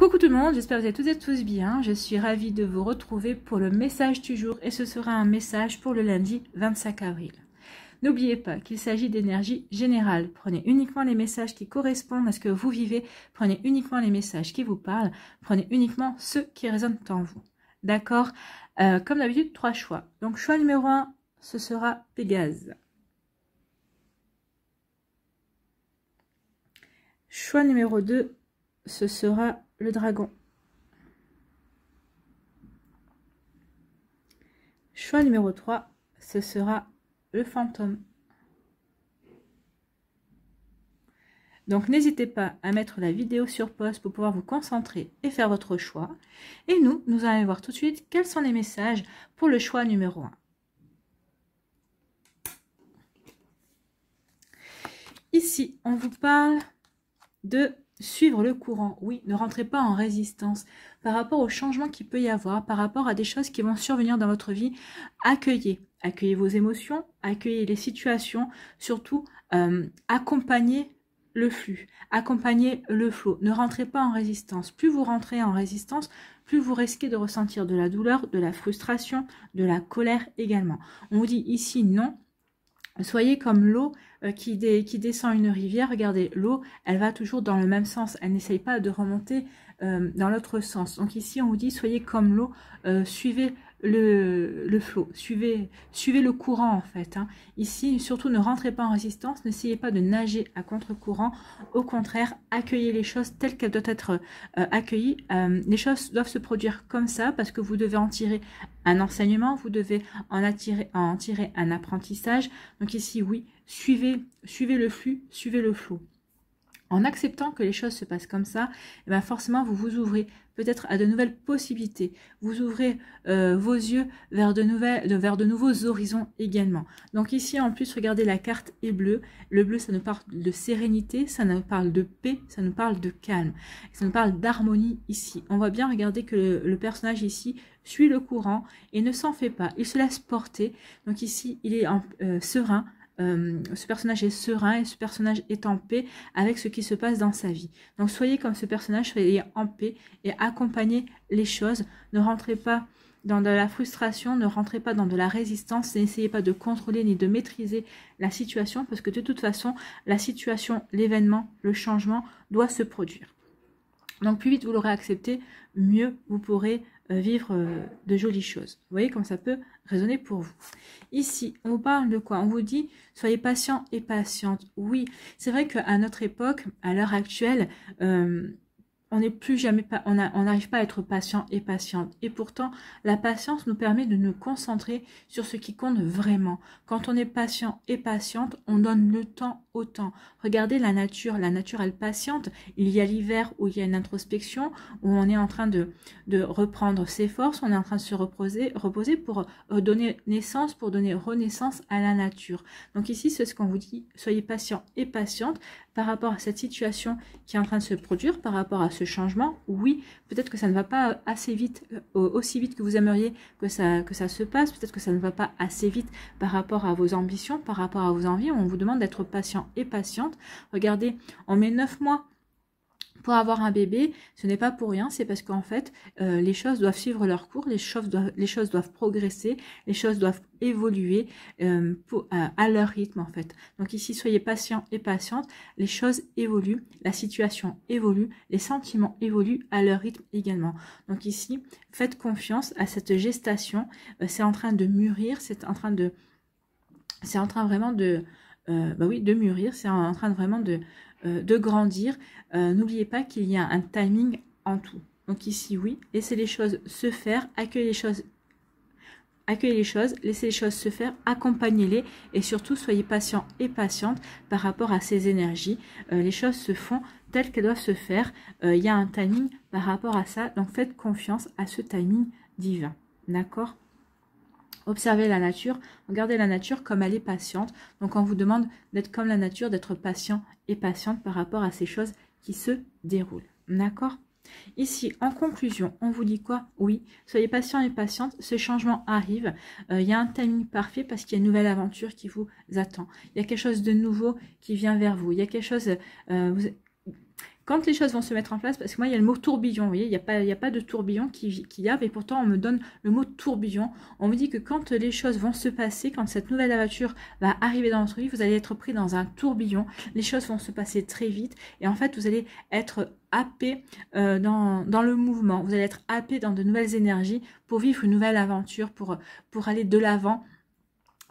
Coucou tout le monde, j'espère que vous allez toutes et tous bien. Je suis ravie de vous retrouver pour le message du jour et ce sera un message pour le lundi 25 avril. N'oubliez pas qu'il s'agit d'énergie générale. Prenez uniquement les messages qui correspondent à ce que vous vivez. Prenez uniquement les messages qui vous parlent. Prenez uniquement ceux qui résonnent en vous. D'accord? Comme d'habitude, 3 choix. Donc choix numéro 1, ce sera Pégase. Choix numéro 2, ce sera le dragon. Choix numéro 3, ce sera le fantôme. Donc n'hésitez pas à mettre la vidéo sur pause pour pouvoir vous concentrer et faire votre choix. Et nous allons voir tout de suite quels sont les messages pour le choix numéro 1. Ici, on vous parle de suivre le courant. Oui, ne rentrez pas en résistance par rapport au changement qu'il peut y avoir, par rapport à des choses qui vont survenir dans votre vie. Accueillez vos émotions, accueillez les situations, surtout accompagnez le flux, accompagnez le flot. Ne rentrez pas en résistance. Plus vous rentrez en résistance, plus vous risquez de ressentir de la douleur, de la frustration, de la colère également. On vous dit ici non. Soyez comme l'eau qui descend une rivière. Regardez, l'eau, elle va toujours dans le même sens. Elle n'essaye pas de remonter dans l'autre sens. Donc ici, on vous dit, soyez comme l'eau, suivez le flot, suivez le courant en fait. Hein. Ici, surtout, ne rentrez pas en résistance. N'essayez pas de nager à contre-courant. Au contraire, accueillez les choses telles qu'elles doivent être accueillies. Les choses doivent se produire comme ça parce que vous devez en tirer un enseignement, vous devez en tirer un apprentissage. Donc ici, oui, suivez le flux, suivez le flot. En acceptant que les choses se passent comme ça, et bien forcément, vous vous ouvrez peut-être à de nouvelles possibilités. Vous ouvrez vos yeux vers de nouveaux horizons également. Donc ici, en plus, regardez, la carte est bleue. Le bleu, ça nous parle de sérénité, ça nous parle de paix, ça nous parle de calme. Ça nous parle d'harmonie ici. On voit bien, regardez que le personnage ici suit le courant et ne s'en fait pas. Il se laisse porter. Donc ici, il est serein. Ce personnage est serein et ce personnage est en paix avec ce qui se passe dans sa vie. Donc soyez comme ce personnage, soyez en paix et accompagnez les choses. Ne rentrez pas dans de la frustration, ne rentrez pas dans de la résistance, n'essayez pas de contrôler ni de maîtriser la situation parce que de toute façon, la situation, l'événement, le changement doit se produire. Donc plus vite vous l'aurez accepté, mieux vous pourrez vivre de jolies choses. Vous voyez comme ça peut résonner pour vous. Ici, on vous parle de quoi? On vous dit, soyez patient et patiente. Oui, c'est vrai qu'à notre époque, à l'heure actuelle, on n'est plus jamais pas, on n'arrive pas à être patient et patiente. Et pourtant, la patience nous permet de nous concentrer sur ce qui compte vraiment. Quand on est patient et patiente, on donne le temps au temps. Regardez la nature elle patiente. Il y a l'hiver où il y a une introspection, où on est en train de reprendre ses forces, on est en train de se reposer pour donner naissance, pour donner renaissance à la nature. Donc ici, c'est ce qu'on vous dit, soyez patient et patiente par rapport à cette situation qui est en train de se produire, par rapport à ce changement. Oui, peut-être que ça ne va pas assez vite, aussi vite que vous aimeriez que ça se passe, peut-être que ça ne va pas assez vite par rapport à vos ambitions, par rapport à vos envies. On vous demande d'être patient et patiente. Regardez, on met 9 mois pour avoir un bébé, ce n'est pas pour rien, c'est parce qu'en fait, les choses doivent suivre leur cours, les choses doivent progresser, les choses doivent évoluer à leur rythme en fait. Donc ici, soyez patient et patiente, les choses évoluent, la situation évolue, les sentiments évoluent à leur rythme également. Donc ici, faites confiance à cette gestation, c'est en train de mûrir, c'est en train vraiment de mûrir, c'est en train de vraiment de grandir. N'oubliez pas qu'il y a un timing en tout. Donc ici, oui, laissez les choses se faire, accueillez les choses, laissez les choses se faire, accompagnez-les et surtout soyez patient et patiente par rapport à ces énergies. Les choses se font telles qu'elles doivent se faire. Il y a un timing par rapport à ça, donc faites confiance à ce timing divin. D'accord ? Observez la nature, regardez la nature comme elle est patiente. Donc on vous demande d'être comme la nature, d'être patient et patiente par rapport à ces choses qui se déroulent. D'accord? Ici, en conclusion, on vous dit quoi? Oui, soyez patient et patiente, ce changement arrive. Il y a un timing parfait parce qu'il y a une nouvelle aventure qui vous attend. Il y a quelque chose de nouveau qui vient vers vous. Il y a quelque chose... quand les choses vont se mettre en place, parce que moi il y a le mot tourbillon, vous voyez, il y a pas de tourbillon qui y a, mais pourtant on me donne le mot tourbillon. On me dit que quand les choses vont se passer, quand cette nouvelle aventure va arriver dans votre vie, vous allez être pris dans un tourbillon, les choses vont se passer très vite, et en fait vous allez être happé dans le mouvement, vous allez être happé dans de nouvelles énergies pour vivre une nouvelle aventure, pour aller de l'avant.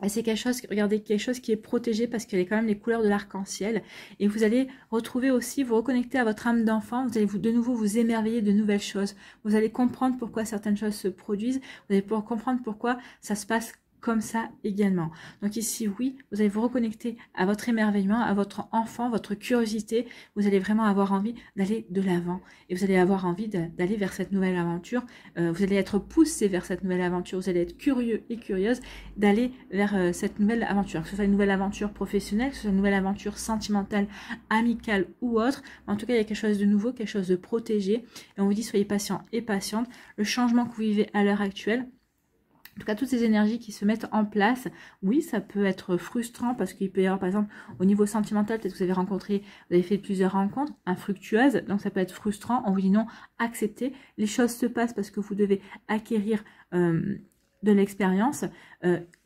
Et c'est quelque chose, regardez, quelque chose qui est protégé parce qu'il y a quand même les couleurs de l'arc-en-ciel. Et vous allez retrouver aussi, vous reconnecter à votre âme d'enfant. Vous allez de nouveau vous émerveiller de nouvelles choses. Vous allez comprendre pourquoi certaines choses se produisent. Vous allez pouvoir comprendre pourquoi ça se passe comme ça également. Donc ici, oui, vous allez vous reconnecter à votre émerveillement, à votre enfant, votre curiosité. Vous allez vraiment avoir envie d'aller de l'avant. Et vous allez avoir envie d'aller vers cette nouvelle aventure. Vous allez être poussé vers cette nouvelle aventure. Vous allez être curieux et curieuse d'aller vers cette nouvelle aventure. Que ce soit une nouvelle aventure professionnelle, que ce soit une nouvelle aventure sentimentale, amicale ou autre. En tout cas, il y a quelque chose de nouveau, quelque chose de protégé. Et on vous dit, soyez patient et patiente. Le changement que vous vivez à l'heure actuelle, en tout cas, toutes ces énergies qui se mettent en place, oui, ça peut être frustrant parce qu'il peut y avoir, par exemple, au niveau sentimental, peut-être que vous avez rencontré, vous avez fait plusieurs rencontres infructueuses, donc ça peut être frustrant. On vous dit non, acceptez. Les choses se passent parce que vous devez acquérir de l'expérience.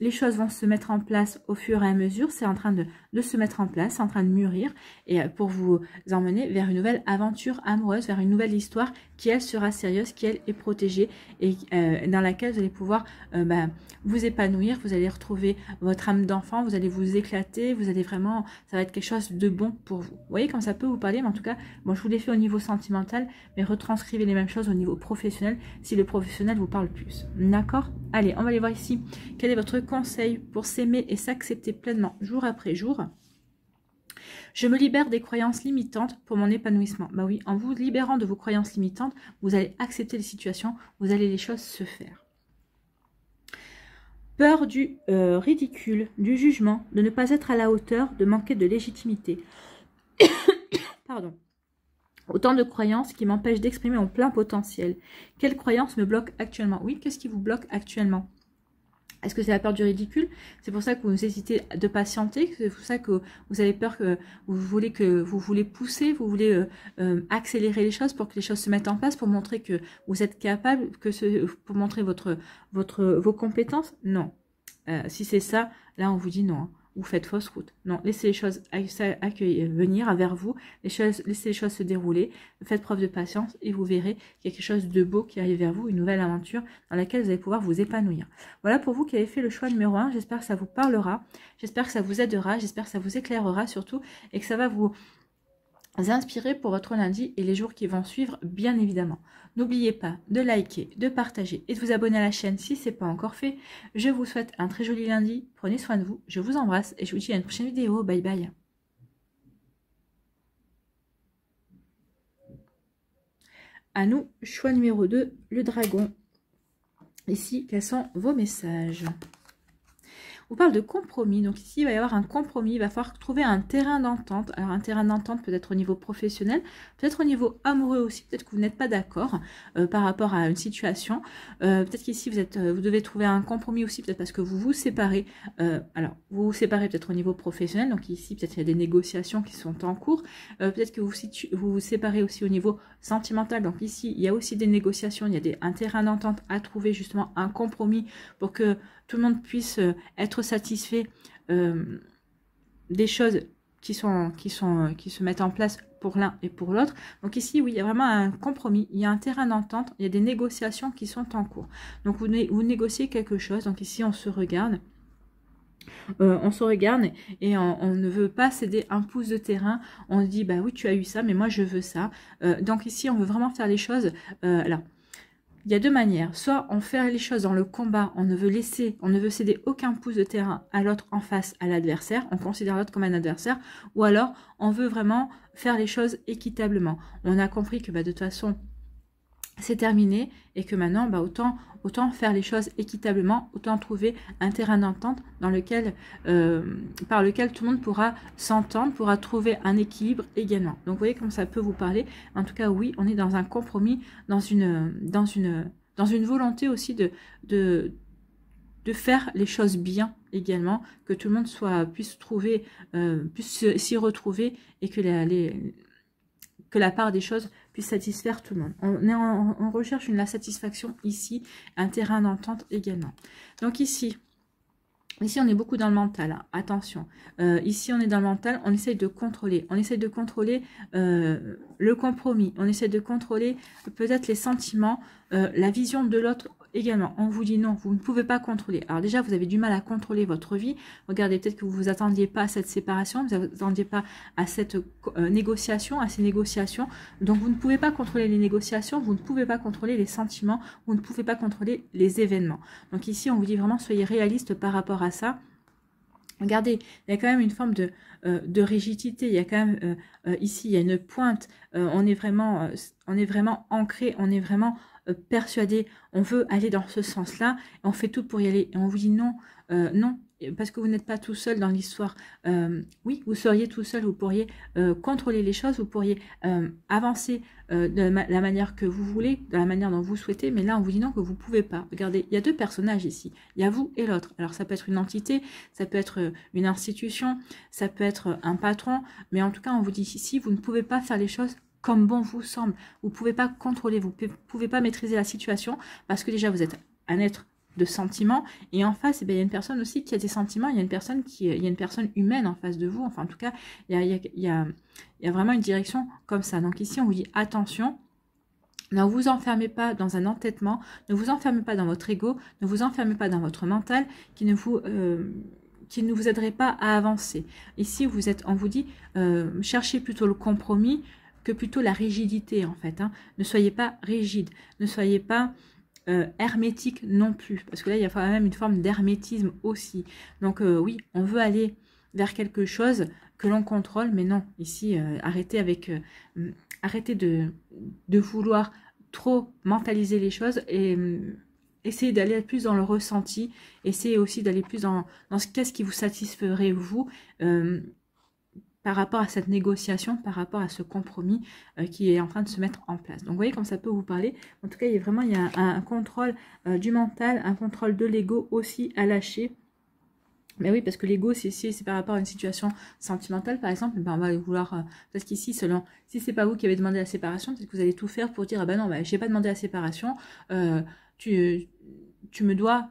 Les choses vont se mettre en place au fur et à mesure. C'est en train de se mettre en place, c'est en train de mûrir et pour vous emmener vers une nouvelle aventure amoureuse, vers une nouvelle histoire qui, elle, sera sérieuse, qui, elle, est protégée et dans laquelle vous allez pouvoir vous épanouir. Vous allez retrouver votre âme d'enfant, vous allez vous éclater, vous allez vraiment, ça va être quelque chose de bon pour vous. Vous voyez comme ça peut vous parler, mais en tout cas, bon, je vous l'ai fait au niveau sentimental, mais retranscrivez les mêmes choses au niveau professionnel si le professionnel vous parle plus. D'accord? Allez, on va aller voir ici. Quel est votre conseil pour s'aimer et s'accepter pleinement jour après jour? Je me libère des croyances limitantes pour mon épanouissement. Bah oui, en vous libérant de vos croyances limitantes, vous allez accepter les situations, vous allez les choses se faire. Peur du ridicule, du jugement, de ne pas être à la hauteur, de manquer de légitimité. Pardon. Autant de croyances qui m'empêchent d'exprimer mon plein potentiel. Quelles croyances me bloquent actuellement? Oui, qu'est-ce qui vous bloque actuellement? Est-ce que c'est la peur du ridicule? C'est pour ça que vous hésitez de patienter? C'est pour ça que vous avez peur que vous voulez pousser, vous voulez accélérer les choses pour que les choses se mettent en place, pour montrer que vous êtes capable, pour montrer vos compétences? Non. Si c'est ça, là on vous dit non. Vous faites fausse route. Non, laissez les choses venir vers vous, laissez les choses se dérouler, faites preuve de patience et vous verrez qu'il y a quelque chose de beau qui arrive vers vous, une nouvelle aventure dans laquelle vous allez pouvoir vous épanouir. Voilà pour vous qui avez fait le choix numéro 1, j'espère que ça vous parlera, j'espère que ça vous aidera, j'espère que ça vous éclairera surtout et que ça va vous inspirer pour votre lundi et les jours qui vont suivre, bien évidemment. N'oubliez pas de liker, de partager et de vous abonner à la chaîne si ce n'est pas encore fait. Je vous souhaite un très joli lundi. Prenez soin de vous. Je vous embrasse et je vous dis à une prochaine vidéo. Bye bye. À nous, choix numéro 2, le dragon. Ici, quels sont vos messages ? On parle de compromis, donc ici il va y avoir un compromis, il va falloir trouver un terrain d'entente. Alors un terrain d'entente peut-être au niveau professionnel, peut-être au niveau amoureux aussi, peut-être que vous n'êtes pas d'accord par rapport à une situation. Peut-être qu'ici vous devez trouver un compromis aussi, peut-être parce que vous vous séparez. Alors vous vous séparez peut-être au niveau professionnel, donc ici peut-être il y a des négociations qui sont en cours. Peut-être que vous vous séparez aussi au niveau sentimental, donc ici il y a aussi des négociations, il y a un terrain d'entente à trouver, justement un compromis pour que tout le monde puisse être satisfait des choses qui se mettent en place pour l'un et pour l'autre. Donc ici, oui, il y a vraiment un compromis, il y a un terrain d'entente, il y a des négociations qui sont en cours. Donc vous négociez quelque chose, donc ici on se regarde. Et on ne veut pas céder un pouce de terrain. On se dit, bah oui, tu as eu ça, mais moi je veux ça. Donc ici, on veut vraiment faire les choses... alors, il y a deux manières. Soit on fait les choses dans le combat, on ne veut céder aucun pouce de terrain à l'autre en face, à l'adversaire. On considère l'autre comme un adversaire. Ou alors, on veut vraiment faire les choses équitablement. On a compris que de toute façon, c'est terminé et que maintenant, autant faire les choses équitablement, autant trouver un terrain d'entente par lequel tout le monde pourra s'entendre, pourra trouver un équilibre également. Donc vous voyez comme ça peut vous parler. En tout cas, oui, on est dans un compromis, dans une volonté aussi de faire les choses bien également, que tout le monde puisse s'y retrouver et que que la part des choses puisse satisfaire tout le monde. On recherche la satisfaction ici, un terrain d'entente également. Donc ici, on est beaucoup dans le mental, hein. Attention. Ici, on est dans le mental, on essaye de contrôler. On essaye de contrôler le compromis. On essaye de contrôler peut-être les sentiments, la vision de l'autre également. On vous dit non, vous ne pouvez pas contrôler. Alors déjà, vous avez du mal à contrôler votre vie. Regardez, peut-être que vous ne vous attendiez pas à cette séparation, vous ne vous attendiez pas à cette négociation, à ces négociations. Donc, vous ne pouvez pas contrôler les négociations, vous ne pouvez pas contrôler les sentiments, vous ne pouvez pas contrôler les événements. Donc ici, on vous dit vraiment, soyez réaliste par rapport à ça. Regardez, il y a quand même une forme de rigidité, il y a quand même, ici, il y a une pointe, on est vraiment ancré, on est vraiment persuadé, on veut aller dans ce sens-là, on fait tout pour y aller, et on vous dit non, non, parce que vous n'êtes pas tout seul dans l'histoire. Oui, vous seriez tout seul, vous pourriez contrôler les choses, vous pourriez avancer de la manière que vous voulez, de la manière dont vous souhaitez, mais là on vous dit non, que vous ne pouvez pas. Regardez, il y a deux personnages ici, il y a vous et l'autre. Alors ça peut être une entité, ça peut être une institution, ça peut être un patron, mais en tout cas on vous dit ici, vous ne pouvez pas faire les choses comme bon vous semble. Vous ne pouvez pas contrôler, vous ne pouvez pas maîtriser la situation, parce que déjà vous êtes un être de sentiments, et en face, eh bien, il y a une personne aussi qui a des sentiments, il y a une personne humaine en face de vous, enfin en tout cas, il y a vraiment une direction comme ça. Donc ici, on vous dit attention, ne vous enfermez pas dans un entêtement, ne vous enfermez pas dans votre ego, ne vous enfermez pas dans votre mental qui ne vous aiderait pas à avancer. Ici, on vous dit, cherchez plutôt le compromis que plutôt la rigidité en fait. Hein. Ne soyez pas rigide, ne soyez pas hermétique non plus, parce que là il y a quand même une forme d'hermétisme aussi. Donc oui, on veut aller vers quelque chose que l'on contrôle, mais non, ici arrêtez de vouloir trop mentaliser les choses et essayez d'aller plus dans le ressenti, essayez aussi d'aller plus dans qu'est-ce qui vous satisferait vous par rapport à cette négociation, par rapport à ce compromis qui est en train de se mettre en place. Donc vous voyez comme ça peut vous parler. En tout cas, il y a un contrôle du mental, un contrôle de l'ego aussi à lâcher. Mais oui, parce que l'ego, si c'est par rapport à une situation sentimentale, par exemple, ben on va vouloir, parce qu'ici, si c'est pas vous qui avez demandé la séparation, peut-être que vous allez tout faire pour dire, ah ben non, j'ai pas demandé la séparation, tu me dois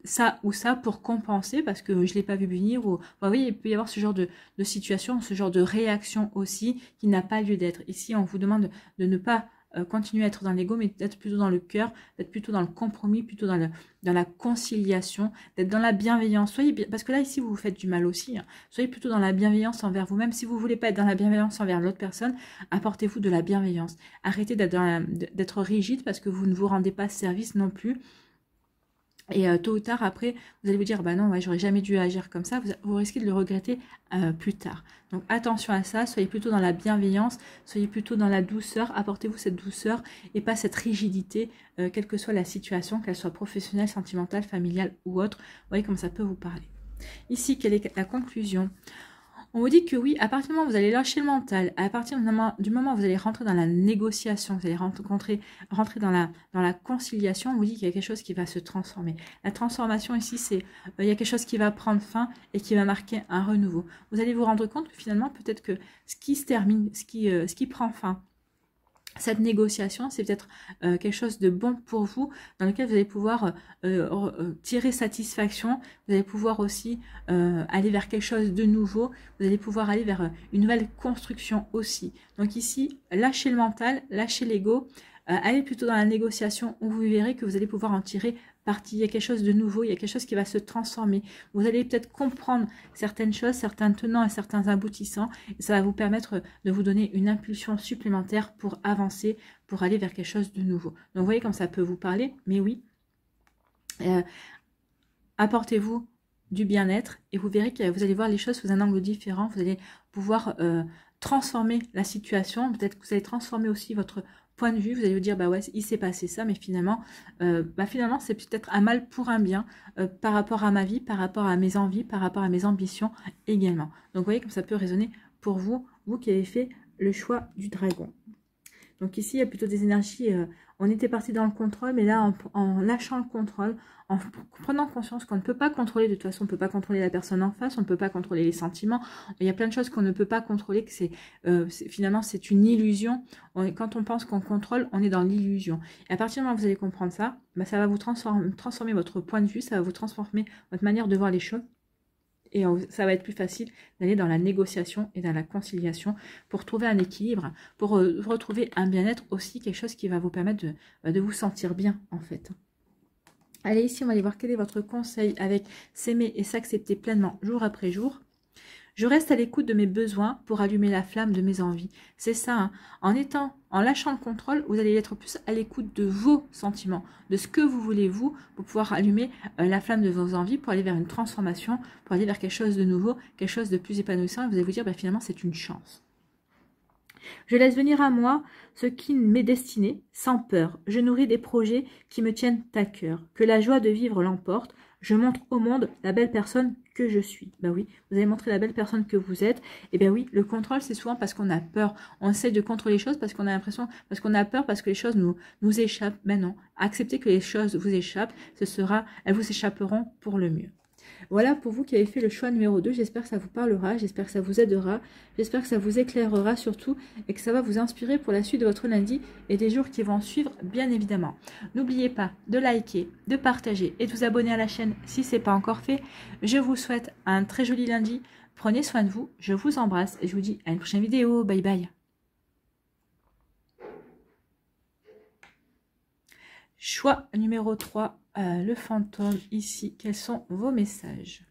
ça ou ça pour compenser parce que je l'ai pas vu venir, ou vous voyez, il peut y avoir ce genre de situation, ce genre de réaction aussi qui n'a pas lieu d'être. Ici, on vous demande de ne pas continuer à être dans l'ego, mais d'être plutôt dans le cœur, d'être plutôt dans le compromis, plutôt dans la conciliation, d'être dans la bienveillance. Soyez bien, parce que là, ici, vous vous faites du mal aussi. Hein. Soyez plutôt dans la bienveillance envers vous-même. Si vous voulez pas être dans la bienveillance envers l'autre personne, apportez-vous de la bienveillance. Arrêtez d'être rigide parce que vous ne vous rendez pas service non plus. Et tôt ou tard, après, vous allez vous dire, bah non, ouais, j'aurais jamais dû agir comme ça. Vous risquez de le regretter plus tard. Donc attention à ça, soyez plutôt dans la bienveillance, soyez plutôt dans la douceur, apportez-vous cette douceur et pas cette rigidité, quelle que soit la situation, qu'elle soit professionnelle, sentimentale, familiale ou autre. Vous voyez comme ça peut vous parler. Ici, quelle est la conclusion ? On vous dit que oui, à partir du moment où vous allez lâcher le mental, à partir du moment où vous allez rentrer dans la négociation, vous allez rentrer dans la conciliation, on vous dit qu'il y a quelque chose qui va se transformer. La transformation ici, c'est il y a quelque chose qui va prendre fin et qui va marquer un renouveau. Vous allez vous rendre compte que finalement, peut-être que ce qui se termine, ce qui prend fin, cette négociation, c'est peut-être quelque chose de bon pour vous, dans lequel vous allez pouvoir tirer satisfaction, vous allez pouvoir aussi aller vers quelque chose de nouveau, vous allez pouvoir aller vers une nouvelle construction aussi. Donc ici, lâchez le mental, lâchez l'ego, allez plutôt dans la négociation où vous verrez que vous allez pouvoir en tirer parti, il y a quelque chose de nouveau, il y a quelque chose qui va se transformer. Vous allez peut-être comprendre certaines choses, certains tenants et certains aboutissants, et ça va vous permettre de vous donner une impulsion supplémentaire pour avancer, pour aller vers quelque chose de nouveau. Donc vous voyez comme ça peut vous parler, mais oui, apportez-vous du bien-être et vous verrez que vous allez voir les choses sous un angle différent, vous allez pouvoir transformer la situation, peut-être que vous allez transformer aussi votre point de vue, vous allez vous dire, bah ouais, il s'est passé ça, mais finalement c'est peut-être un mal pour un bien par rapport à ma vie, par rapport à mes envies, par rapport à mes ambitions également. Donc vous voyez comme ça peut résonner pour vous, vous qui avez fait le choix du dragon. Donc ici, il y a plutôt des énergies, on était parti dans le contrôle, mais là, en lâchant le contrôle, en prenant conscience qu'on ne peut pas contrôler, de toute façon, on ne peut pas contrôler la personne en face, on ne peut pas contrôler les sentiments, il y a plein de choses qu'on ne peut pas contrôler, que finalement, c'est une illusion. Quand on pense qu'on contrôle, on est dans l'illusion. Et à partir du moment où vous allez comprendre ça, bah, ça va vous transformer votre point de vue, ça va vous transformer votre manière de voir les choses. Et ça va être plus facile d'aller dans la négociation et dans la conciliation pour trouver un équilibre, pour retrouver un bien-être aussi, quelque chose qui va vous permettre de vous sentir bien en fait. Allez, ici, on va aller voir quel est votre conseil avec s'aimer et s'accepter pleinement jour après jour. Je reste à l'écoute de mes besoins pour allumer la flamme de mes envies. C'est ça, hein. En lâchant le contrôle, vous allez être plus à l'écoute de vos sentiments, de ce que vous voulez vous, pour pouvoir allumer la flamme de vos envies, pour aller vers une transformation, pour aller vers quelque chose de nouveau, quelque chose de plus épanouissant. Et vous allez vous dire, bah, finalement, c'est une chance. Je laisse venir à moi ce qui m'est destiné, sans peur. Je nourris des projets qui me tiennent à cœur. Que la joie de vivre l'emporte. Je montre au monde la belle personne que je suis. Ben oui, vous avez montré la belle personne que vous êtes. Et bien oui, le contrôle, c'est souvent parce qu'on a peur. On essaie de contrôler les choses parce qu'on a l'impression, parce qu'on a peur, parce que les choses nous échappent. Ben non, acceptez que les choses vous échappent, elles vous échapperont pour le mieux. Voilà pour vous qui avez fait le choix numéro 2. J'espère que ça vous parlera, j'espère que ça vous aidera, j'espère que ça vous éclairera surtout et que ça va vous inspirer pour la suite de votre lundi et des jours qui vont suivre, bien évidemment. N'oubliez pas de liker, de partager et de vous abonner à la chaîne si ce n'est pas encore fait. Je vous souhaite un très joli lundi. Prenez soin de vous, je vous embrasse et je vous dis à une prochaine vidéo. Bye bye. Choix numéro 3, le fantôme, ici, quels sont vos messages?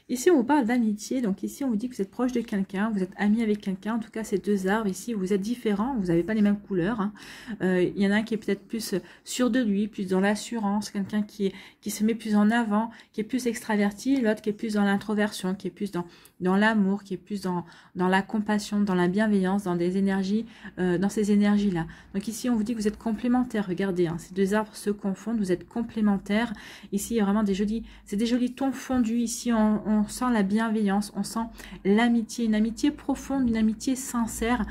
Ici, on vous parle d'amitié, donc ici, on vous dit que vous êtes proche de quelqu'un, vous êtes ami avec quelqu'un, en tout cas, ces deux arbres, ici, vous êtes différents, vous n'avez pas les mêmes couleurs, hein. Il y en a un qui est peut-être plus sûr de lui, plus dans l'assurance, quelqu'un qui se met plus en avant, qui est plus extraverti, l'autre qui est plus dans l'introversion, qui est plus dans l'amour, qui est plus dans la compassion, dans la bienveillance, dans des énergies, dans ces énergies-là. Donc ici, on vous dit que vous êtes complémentaires, regardez, hein, ces deux arbres se confondent, vous êtes complémentaires. Ici, il y a vraiment des jolis tons fondus, ici, on sent la bienveillance, on sent l'amitié, une amitié profonde, une amitié sincère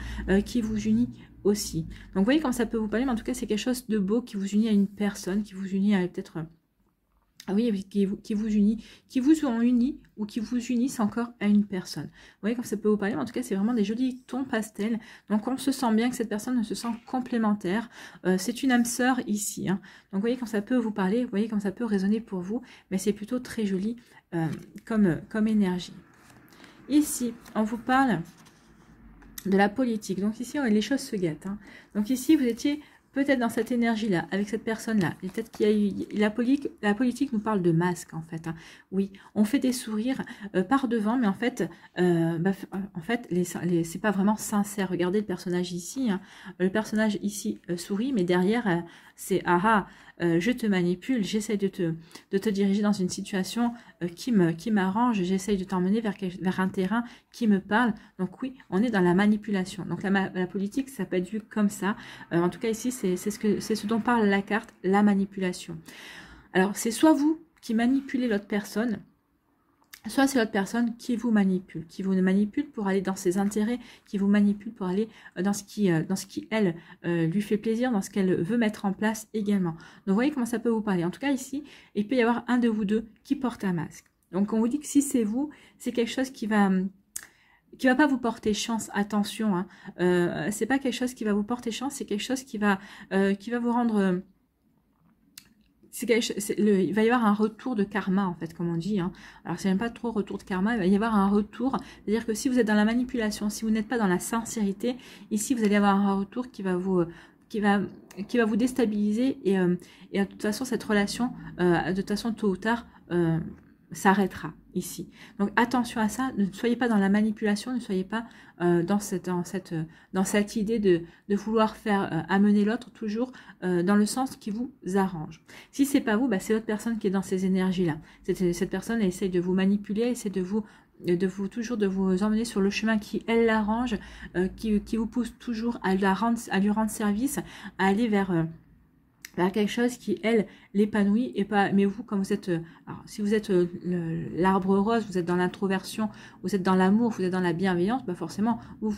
qui vous unit aussi. Donc vous voyez comment ça peut vous parler, mais en tout cas c'est quelque chose de beau qui vous unit à une personne, qui vous unit à peut-être... Ah oui, qui vous unit, qui vous ont uni ou qui vous unissent encore à une personne. Vous voyez comme ça peut vous parler, mais en tout cas c'est vraiment des jolis tons pastels. Donc on se sent bien que cette personne se sent complémentaire. C'est une âme sœur ici, hein. Donc vous voyez comme ça peut vous parler, vous voyez comme ça peut résonner pour vous, mais c'est plutôt très joli comme énergie. Ici, on vous parle de la politique. Donc ici, les choses se gâtent, hein. Donc ici, vous étiez peut-être dans cette énergie-là, avec cette personne-là. Peut-être qu'il y a eu... La politique nous parle de masque, en fait, hein. Oui, on fait des sourires par devant, mais en fait, c'est pas vraiment sincère. Regardez le personnage ici, hein. Le personnage ici sourit, mais derrière, c'est « Ah, je te manipule, j'essaie de te diriger dans une situation qui m'arrange, j'essaie de t'emmener vers un terrain qui me parle. » Donc oui, on est dans la manipulation. Donc la politique, ça peut être vu comme ça. En tout cas ici, c'est ce dont parle la carte, la manipulation. Alors c'est soit vous qui manipulez l'autre personne, soit c'est l'autre personne qui vous manipule pour aller dans ses intérêts, qui vous manipule pour aller dans ce qui elle, lui fait plaisir, dans ce qu'elle veut mettre en place également. Donc vous voyez comment ça peut vous parler. En tout cas ici, il peut y avoir un de vous deux qui porte un masque. Donc on vous dit que si c'est vous, c'est quelque chose qui va pas vous porter chance, attention, hein. C'est pas quelque chose qui va vous porter chance, c'est quelque chose qui va vous rendre... il va y avoir un retour de karma, en fait, comme on dit, hein. Alors, c'est même pas trop retour de karma, il va y avoir un retour. C'est-à-dire que si vous êtes dans la manipulation, si vous n'êtes pas dans la sincérité, ici, vous allez avoir un retour qui va vous déstabiliser. Et de toute façon, cette relation, de toute façon, tôt ou tard, s'arrêtera ici. Donc attention à ça, ne soyez pas dans la manipulation, ne soyez pas dans cette idée de vouloir faire amener l'autre toujours dans le sens qui vous arrange. Si c'est pas vous, bah, c'est l'autre personne qui est dans ces énergies-là. Cette personne elle essaye de vous manipuler, elle essaie de vous emmener sur le chemin qui elle l'arrange, qui vous pousse toujours à lui rendre service, à aller vers vers quelque chose qui, elle, l'épanouit et pas... Mais vous, quand vous êtes... alors, si vous êtes l'arbre rose, vous êtes dans l'introversion, vous êtes dans l'amour, vous êtes dans la bienveillance, bah forcément, vous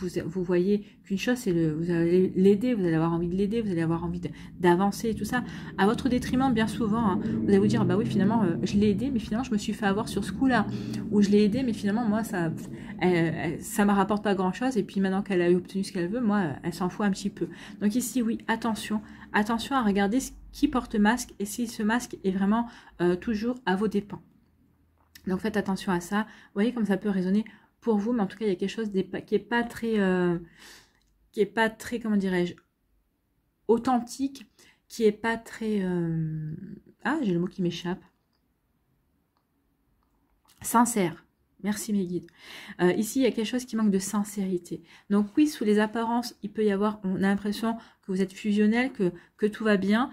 voyez qu'une chose, c'est vous allez l'aider, vous allez avoir envie de l'aider, vous allez avoir envie d'avancer et tout ça, à votre détriment, bien souvent. Hein, vous allez vous dire, bah oui, finalement, je l'ai aidé, mais finalement, je me suis fait avoir sur ce coup-là. Ou je l'ai aidé, mais finalement, moi, ça me rapporte pas grand-chose. Et puis, maintenant qu'elle a obtenu ce qu'elle veut, moi, elle s'en fout un petit peu. Donc ici, oui, attention. Attention à regarder ce qui porte masque et si ce masque est vraiment toujours à vos dépens. Donc faites attention à ça. Vous voyez comme ça peut résonner pour vous, mais en tout cas il y a quelque chose qui est pas très, comment dirais-je, authentique, qui est pas très ah, j'ai le mot qui m'échappe. Sincère. Merci mes guides. Ici, il y a quelque chose qui manque de sincérité. Donc oui, sous les apparences, il peut y avoir, on a l'impression que vous êtes fusionnel, que tout va bien.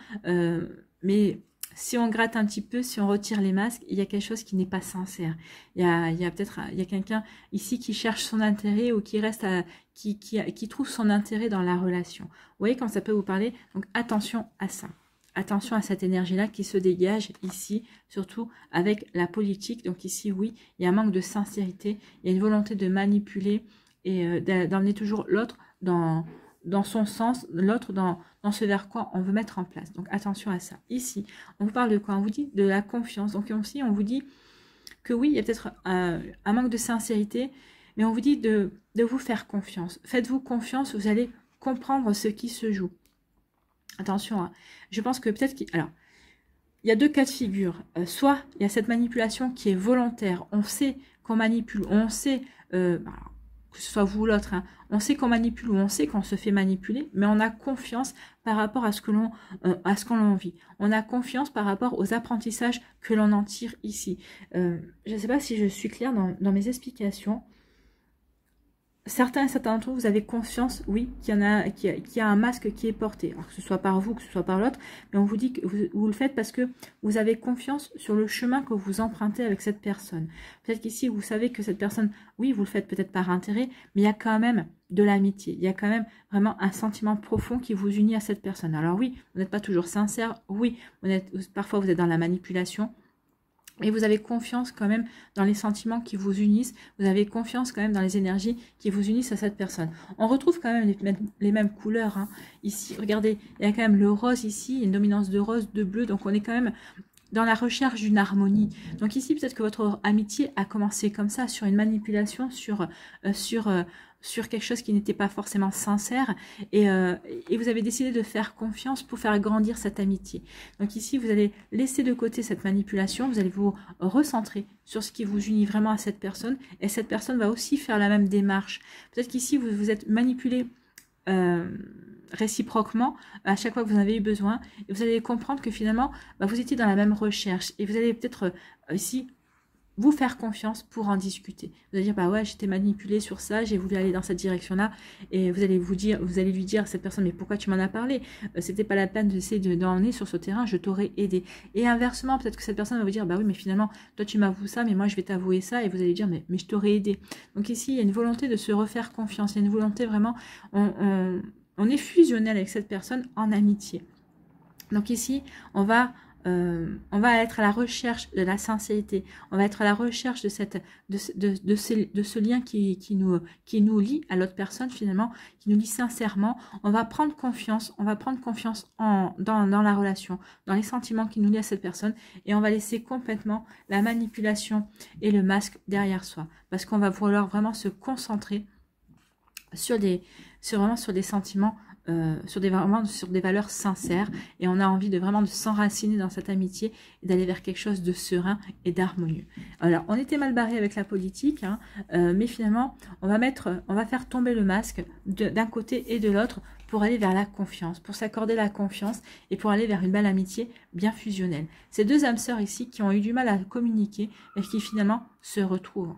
Mais si on gratte un petit peu, si on retire les masques, il y a quelque chose qui n'est pas sincère. Il y a peut-être quelqu'un ici qui cherche son intérêt ou qui reste qui trouve son intérêt dans la relation. Vous voyez quand ça peut vous parler? Donc attention à ça. Attention à cette énergie-là qui se dégage ici, surtout avec la politique. Donc ici, oui, il y a un manque de sincérité, il y a une volonté de manipuler et d'emmener toujours l'autre dans son sens, l'autre dans ce vers quoi on veut mettre en place. Donc attention à ça. Ici, on vous parle de quoi? On vous dit de la confiance. Donc aussi, on vous dit que oui, il y a peut-être un manque de sincérité, mais on vous dit de vous faire confiance. Faites-vous confiance, vous allez comprendre ce qui se joue. Attention, hein. Je pense que peut-être alors, il y a deux cas de figure. Soit il y a cette manipulation qui est volontaire. On sait qu'on manipule, on sait, que ce soit vous ou l'autre, hein, on sait qu'on manipule ou on sait qu'on se fait manipuler, mais on a confiance par rapport à ce que l'on vit. On a confiance par rapport aux apprentissages que l'on en tire ici. Je ne sais pas si je suis claire dans mes explications. Certains d'entre vous, vous avez confiance, oui, qu'il y a un masque qui est porté. Alors que ce soit par vous, que ce soit par l'autre, mais on vous dit que vous le faites parce que vous avez confiance sur le chemin que vous empruntez avec cette personne. Peut-être qu'ici, vous savez que cette personne, oui, vous le faites peut-être par intérêt, mais il y a quand même de l'amitié. Il y a quand même vraiment un sentiment profond qui vous unit à cette personne. Alors oui, vous n'êtes pas toujours sincère, oui, parfois vous êtes dans la manipulation, et vous avez confiance quand même dans les sentiments qui vous unissent. Vous avez confiance quand même dans les énergies qui vous unissent à cette personne. On retrouve quand même les mêmes couleurs. Hein. Ici, regardez, il y a quand même le rose ici, une dominance de rose, de bleu. Donc on est quand même dans la recherche d'une harmonie. Donc ici, peut-être que votre amitié a commencé comme ça, sur une manipulation, sur quelque chose qui n'était pas forcément sincère, et vous avez décidé de faire confiance pour faire grandir cette amitié. Donc ici, vous allez laisser de côté cette manipulation, vous allez vous recentrer sur ce qui vous unit vraiment à cette personne, et cette personne va aussi faire la même démarche. Peut-être qu'ici, vous êtes manipulé réciproquement à chaque fois que vous en avez eu besoin, et vous allez comprendre que finalement vous étiez dans la même recherche, et vous allez peut-être ici vous faire confiance pour en discuter. Vous allez dire bah ouais, j'étais manipulée sur ça, j'ai voulu aller dans cette direction là, et vous allez lui dire à cette personne mais pourquoi tu m'en as parlé, c'était pas la peine d'essayer d'emmener sur ce terrain, je t'aurais aidé. Et inversement, peut-être que cette personne va vous dire bah oui mais finalement toi tu m'avoues ça, mais moi je vais t'avouer ça, et vous allez dire mais je t'aurais aidé. Donc ici il y a une volonté de se refaire confiance, il y a une volonté vraiment, on est fusionnel avec cette personne en amitié. Donc ici, on va être à la recherche de la sincérité. On va être à la recherche de ce lien qui nous lie à l'autre personne finalement, qui nous lie sincèrement. On va prendre confiance. On va prendre confiance dans la relation, dans les sentiments qui nous lient à cette personne, et on va laisser complètement la manipulation et le masque derrière soi, parce qu'on va vouloir vraiment se concentrer sur des sentiments, sur des valeurs sincères, et on a envie de s'enraciner dans cette amitié et d'aller vers quelque chose de serein et d'harmonieux. Alors on était mal barré avec la politique, hein, mais finalement on va faire tomber le masque d'un côté et de l'autre pour aller vers la confiance, pour s'accorder la confiance et pour aller vers une belle amitié bien fusionnelle. Ces deux âmes sœurs ici qui ont eu du mal à communiquer et qui finalement se retrouvent.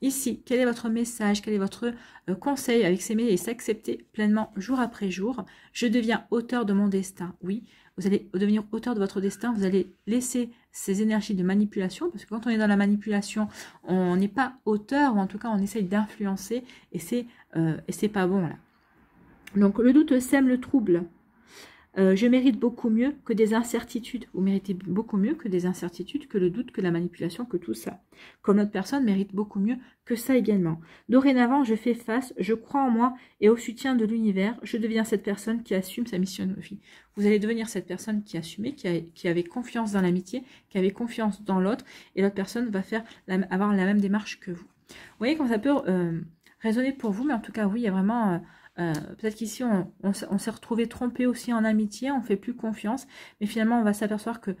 Ici, quel est votre message, quel est votre conseil avec s'aimer et s'accepter pleinement jour après jour? Je deviens auteur de mon destin. Oui, vous allez devenir auteur de votre destin, vous allez laisser ces énergies de manipulation, parce que quand on est dans la manipulation, on n'est pas auteur, ou en tout cas on essaye d'influencer, et c'est pas bon là. Donc le doute sème le trouble. Je mérite beaucoup mieux que des incertitudes. Vous méritez beaucoup mieux que des incertitudes, que le doute, que la manipulation, que tout ça. Comme l'autre personne mérite beaucoup mieux que ça également. Dorénavant, je fais face, je crois en moi et au soutien de l'univers. Je deviens cette personne qui assume sa mission de vie. Vous allez devenir cette personne qui assumait, qui avait confiance dans l'amitié, qui avait confiance dans l'autre, et l'autre personne va avoir la même démarche que vous. Vous voyez comment ça peut résonner pour vous, mais en tout cas, oui, il y a vraiment... peut-être qu'ici on s'est retrouvé trompé aussi en amitié, on fait plus confiance, mais finalement on va s'apercevoir que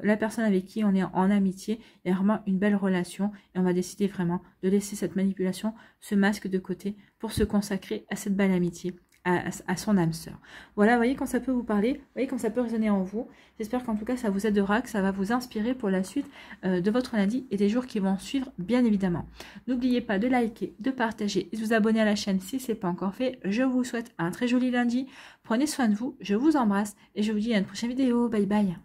la personne avec qui on est en amitié, il y a vraiment une belle relation et on va décider vraiment de laisser cette manipulation, ce masque de côté pour se consacrer à cette belle amitié, à son âme sœur. Voilà, vous voyez quand ça peut vous parler, vous voyez quand ça peut résonner en vous. J'espère qu'en tout cas ça vous aidera, que ça va vous inspirer pour la suite de votre lundi et des jours qui vont suivre, bien évidemment. N'oubliez pas de liker, de partager et de vous abonner à la chaîne si ce n'est pas encore fait. Je vous souhaite un très joli lundi. Prenez soin de vous, je vous embrasse et je vous dis à une prochaine vidéo. Bye bye.